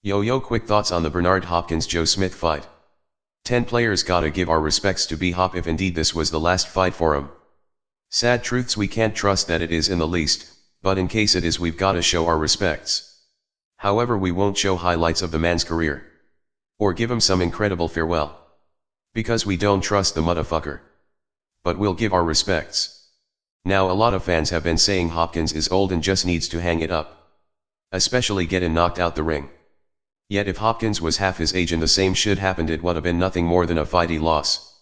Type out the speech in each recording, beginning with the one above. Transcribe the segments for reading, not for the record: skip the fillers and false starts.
Yo, quick thoughts on the Bernard Hopkins-Joe Smith fight. 10 players gotta give our respects to B-Hop if indeed this was the last fight for him. Sad truths, we can't trust that it is in the least, but in case it is, we've gotta show our respects. However, we won't show highlights of the man's career. Or give him some incredible farewell. Because we don't trust the motherfucker. But we'll give our respects. Now, a lot of fans have been saying Hopkins is old and just needs to hang it up. Especially getting knocked out the ring. Yet if Hopkins was half his age and the same shit happened, it would have been nothing more than a fighty loss.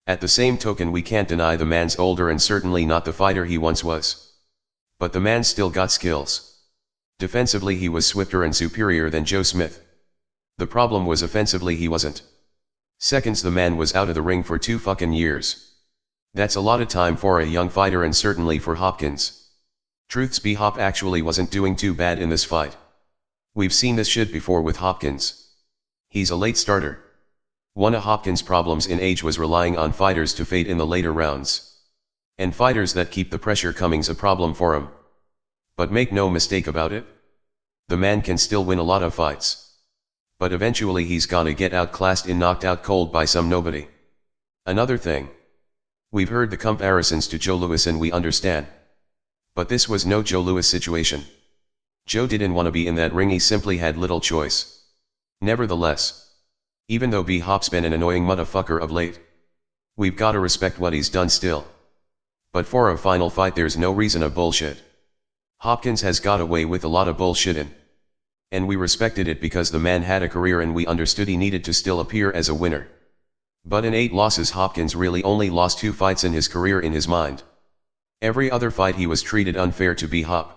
At the same token, we can't deny the man's older and certainly not the fighter he once was. But the man still got skills. Defensively he was swifter and superior than Joe Smith. The problem was offensively he wasn't. Seconds, the man was out of the ring for 2 fucking years. That's a lot of time for a young fighter and certainly for Hopkins. Truths be, Hop actually wasn't doing too bad in this fight. We've seen this shit before with Hopkins. He's a late starter. One of Hopkins' problems in age was relying on fighters to fade in the later rounds. And fighters that keep the pressure coming's a problem for him. But make no mistake about it. The man can still win a lot of fights. But eventually he's gonna get outclassed and knocked out cold by some nobody. Another thing. We've heard the comparisons to Joe Louis and we understand. But this was no Joe Louis situation. Joe didn't want to be in that ring, he simply had little choice. Nevertheless, even though B-Hop's been an annoying motherfucker of late, we've gotta respect what he's done still. But for a final fight there's no reason of bullshit. Hopkins has got away with a lot of bullshitting. And we respected it because the man had a career and we understood he needed to still appear as a winner. But in 8 losses Hopkins really only lost 2 fights in his career in his mind. Every other fight he was treated unfair to B-Hop.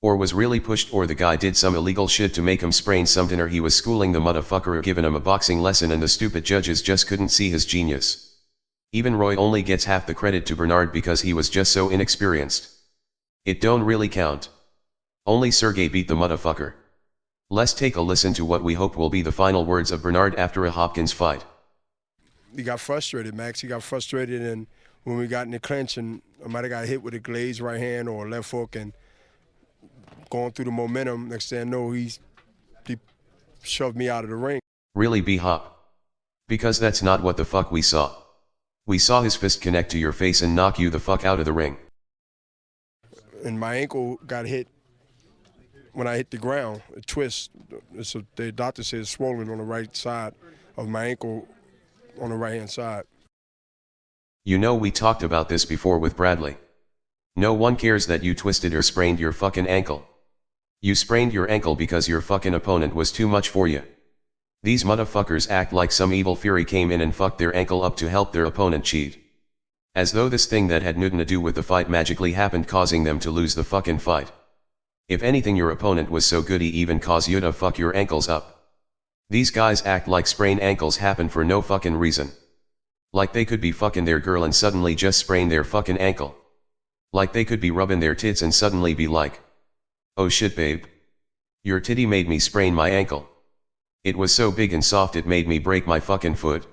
Or was really pushed, or the guy did some illegal shit to make him sprain something, or he was schooling the motherfucker or giving him a boxing lesson and the stupid judges just couldn't see his genius. Even Roy only gets half the credit to Bernard because he was just so inexperienced. It don't really count. Only Sergey beat the motherfucker. Let's take a listen to what we hope will be the final words of Bernard after a Hopkins fight. He got frustrated, Max. He got frustrated, and when we got in the clinch and I might have got hit with a glazed right hand or a left hook and going through the momentum, next thing I know, he shoved me out of the ring. Really, B-Hop? Because that's not what the fuck we saw. We saw his fist connect to your face and knock you the fuck out of the ring. And my ankle got hit when I hit the ground, a twist. The doctor said it's swollen on the right side of my ankle on the right-hand side. You know, we talked about this before with Bradley. No one cares that you twisted or sprained your fucking ankle. You sprained your ankle because your fucking opponent was too much for you. These motherfuckers act like some evil fury came in and fucked their ankle up to help their opponent cheat. As though this thing that had nothing to do with the fight magically happened, causing them to lose the fucking fight. If anything, your opponent was so good he even caused you to fuck your ankles up. These guys act like sprained ankles happen for no fucking reason. Like they could be fucking their girl and suddenly just sprain their fucking ankle. Like they could be rubbing their tits and suddenly be like, "Oh shit babe. Your titty made me sprain my ankle. It was so big and soft it made me break my fucking foot.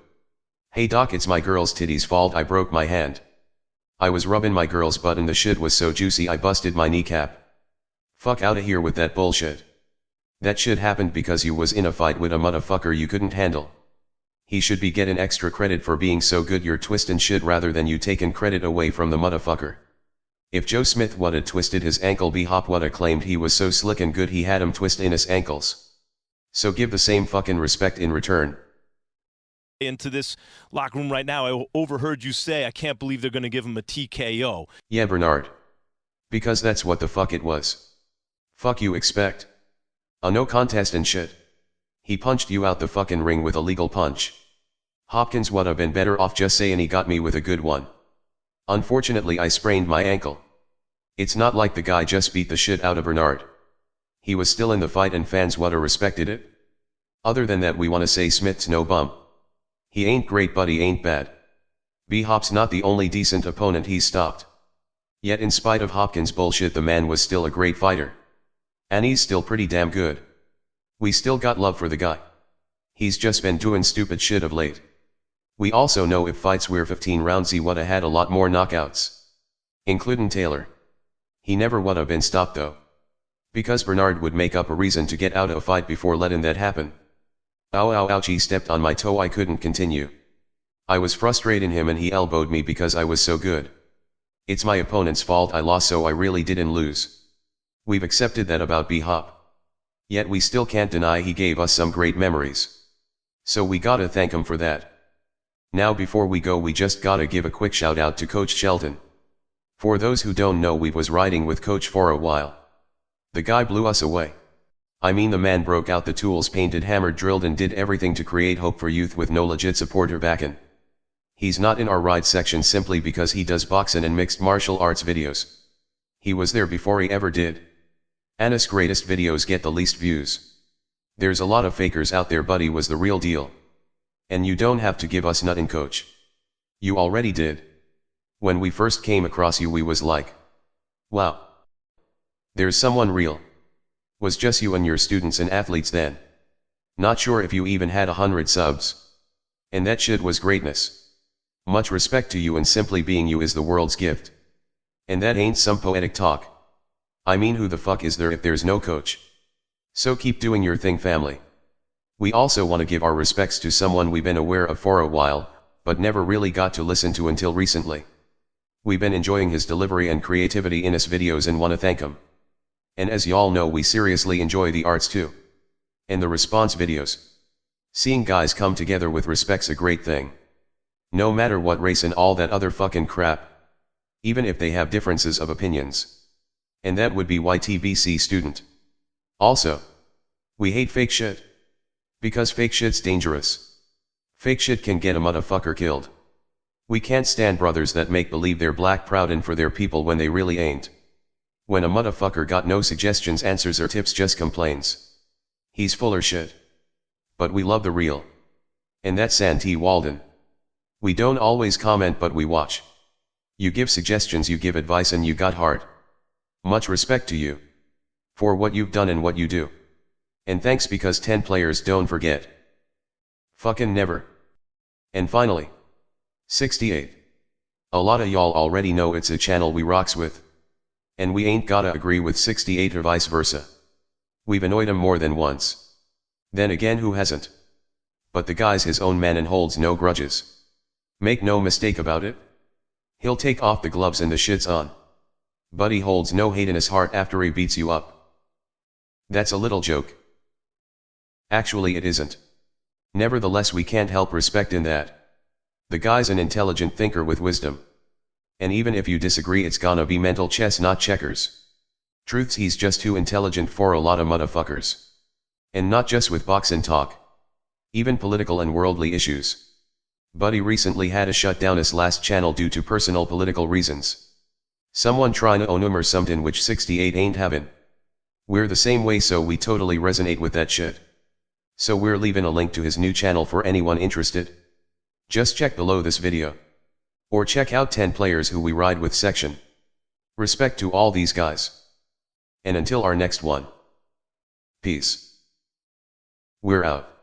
Hey doc, it's my girl's titty's fault I broke my hand. I was rubbing my girl's butt and the shit was so juicy I busted my kneecap." Fuck outta here with that bullshit. That shit happened because you was in a fight with a motherfucker you couldn't handle. He should be getting extra credit for being so good you're twisting shit rather than you taking credit away from the motherfucker. If Joe Smith woulda twisted his ankle, B-Hop woulda claimed he was so slick and good he had him twist in his ankles. So give the same fucking respect in return. Into this locker room right now, I overheard you say, "I can't believe they're gonna give him a TKO." Yeah, Bernard. Because that's what the fuck it was. Fuck you expect? A no contest and shit. He punched you out the fucking ring with a legal punch. Hopkins would have been better off just saying he got me with a good one. Unfortunately I sprained my ankle. It's not like the guy just beat the shit out of Bernard. He was still in the fight and fans would have respected it. Other than that, we wanna say Smith's no bum. He ain't great but he ain't bad. B-Hop's not the only decent opponent he's stopped. Yet in spite of Hopkins' bullshit, the man was still a great fighter. And he's still pretty damn good. We still got love for the guy. He's just been doing stupid shit of late. We also know if fights were 15 rounds he woulda had a lot more knockouts. Including Taylor. He never woulda been stopped though. Because Bernard would make up a reason to get out of a fight before letting that happen. Ow ow ouch, he stepped on my toe, I couldn't continue. I was frustrating him and he elbowed me because I was so good. It's my opponent's fault I lost, so I really didn't lose. We've accepted that about B-Hop. Yet we still can't deny he gave us some great memories. So we gotta thank him for that. Now before we go, we just gotta give a quick shout out to Coach Shelton. For those who don't know, we was riding with Coach for a while. The guy blew us away. I mean, the man broke out the tools, painted, hammered, drilled and did everything to create hope for youth with no legit supporter backing. He's not in our ride section simply because he does boxing and mixed martial arts videos. He was there before he ever did. Anna's greatest videos get the least views. There's a lot of fakers out there, but he was the real deal. And you don't have to give us nothing, Coach. You already did. When we first came across you, we was like, wow. There's someone real. Was just you and your students and athletes then. Not sure if you even had 100 subs. And that shit was greatness. Much respect to you, and simply being you is the world's gift. And that ain't some poetic talk. I mean, who the fuck is there if there's no Coach? So keep doing your thing, family. We also want to give our respects to someone we've been aware of for a while, but never really got to listen to until recently. We've been enjoying his delivery and creativity in his videos and want to thank him. And as y'all know, we seriously enjoy the arts too. And the response videos. Seeing guys come together with respect's a great thing. No matter what race and all that other fucking crap. Even if they have differences of opinions. And that would be YTBC student. Also, we hate fake shit. Because fake shit's dangerous. Fake shit can get a motherfucker killed. We can't stand brothers that make believe they're black proud and for their people when they really ain't. When a motherfucker got no suggestions, answers or tips, just complains. He's fuller shit. But we love the real. And that's Santi Walden. We don't always comment, but we watch. You give suggestions, you give advice, and you got heart. Much respect to you. For what you've done and what you do. And thanks, because 10 players don't forget. Fucking never. And finally. 68. A lot of y'all already know it's a channel we rocks with. And we ain't gotta agree with 68 or vice versa. We've annoyed him more than once. Then again, who hasn't? But the guy's his own man and holds no grudges. Make no mistake about it. He'll take off the gloves and the shit's on. But he holds no hate in his heart after he beats you up. That's a little joke. Actually, it isn't. Nevertheless, we can't help respecting that. The guy's an intelligent thinker with wisdom. And even if you disagree, it's gonna be mental chess, not checkers. Truths, he's just too intelligent for a lot of motherfuckers. And not just with boxing talk. Even political and worldly issues. But he recently had to shut down his last channel due to personal political reasons. Someone trying to own him or something, which 68 ain't having. We're the same way, so we totally resonate with that shit. So we're leaving a link to his new channel for anyone interested. Just check below this video. Or check out 10 players who we ride with section. Respect to all these guys. And until our next one. Peace. We're out.